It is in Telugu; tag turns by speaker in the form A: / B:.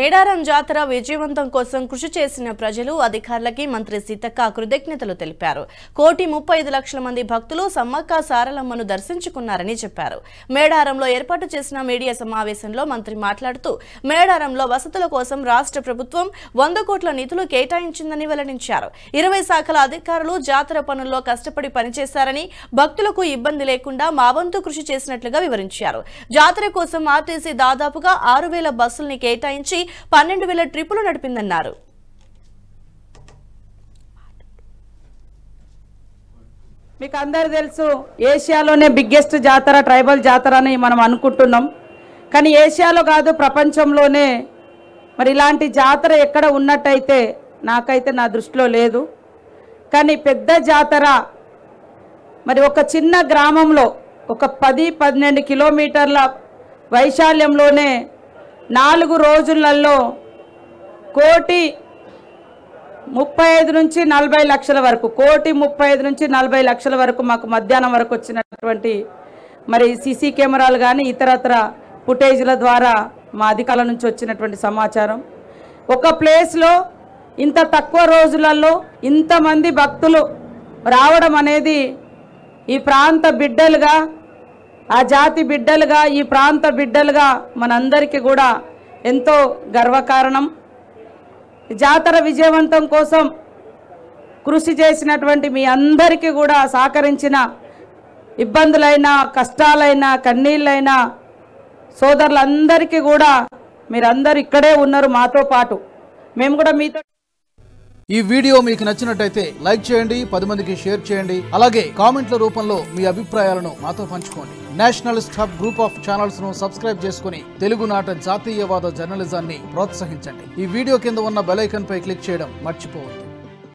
A: మేడారం జాతర విజయవంతం కోసం కృషి చేసిన ప్రజలు అధికారులకి మంత్రి సీతక్క కృతజ్ఞతలు తెలిపారు. 1,35,00,000 మంది భక్తులు సమ్మక్క సారలమ్మను దర్శించుకున్నారని చెప్పారు. మేడారంలో ఏర్పాటు చేసిన మీడియా సమావేశంలో మంత్రి మాట్లాడుతూ మేడారంలో వసతుల కోసం రాష్ట్ర ప్రభుత్వం 100 కోట్ల నిధులు కేటాయించిందని వెల్లడించారు. 20 శాఖల అధికారులు జాతర పనుల్లో కష్టపడి పనిచేశారని, భక్తులకు ఇబ్బంది లేకుండా మా వంతు కృషి చేసినట్లుగా వివరించారు. జాతర కోసం ఆర్టీసీ దాదాపుగా 6,000 బస్సుల్ని కేటాయించి 12,000 ట్రిప్పులు నడిపిందన్నారు.
B: మీకు అందరూ తెలుసు, ఏషియాలోనే బిగ్గెస్ట్ జాతర ట్రైబల్ జాతర అని మనం అనుకుంటున్నాం. కానీ ఏషియాలో కాదు, ప్రపంచంలోనే మరి ఇలాంటి జాతర ఎక్కడ ఉన్నట్టయితే నాకైతే నా దృష్టిలో లేదు. కానీ పెద్ద జాతర మరి ఒక చిన్న గ్రామంలో ఒక 10-12 కిలోమీటర్ల వైశాల్యంలోనే 4 రోజులలో 1,35,00,000 నుంచి 40 లక్షల వరకు 1,35,00,000 నుంచి 40 లక్షల వరకు మాకు మధ్యాహ్నం వరకు వచ్చినటువంటి మరి సీసీ కెమెరాలు కానీ ఇతరత్ర ఫుటేజ్ల ద్వారా మా అధికారుల నుంచి వచ్చినటువంటి సమాచారం. ఒక ప్లేస్లో ఇంత తక్కువ రోజులలో ఇంతమంది భక్తులు రావడం అనేది ఈ ప్రాంత బిడ్డలుగా, ఆ జాతి బిడ్డలుగా, ఈ ప్రాంత బిడ్డలుగా మనందరికీ కూడా ఎంతో గర్వకారణం. జాతర విజయవంతం కోసం కృషి చేసినటువంటి మీ అందరికీ కూడా సహకరించిన, ఇబ్బందులైనా కష్టాలైనా కన్నీళ్ళైనా సోదరులందరికీ కూడా మీరందరూ ఇక్కడే ఉన్నారు మాతో పాటు. మేము కూడా మీతో.
C: ఈ వీడియో మీకు నచ్చినట్టయితే లైక్ చేయండి, 10 మందికి షేర్ చేయండి. అలాగే కామెంట్ల రూపంలో మీ అభిప్రాయాలను మాతో పంచుకోండి. Nationalist hub group of channels ను సబ్స్క్రైబ్ చేసుకుని తెలుగునాట జాతీయవాద జర్నలిజాన్ని ప్రోత్సహించండి. ఈ వీడియో కింద ఉన్న బెల్ ఐకాన్ పై క్లిక్ చేయడం మర్చిపోవద్దు.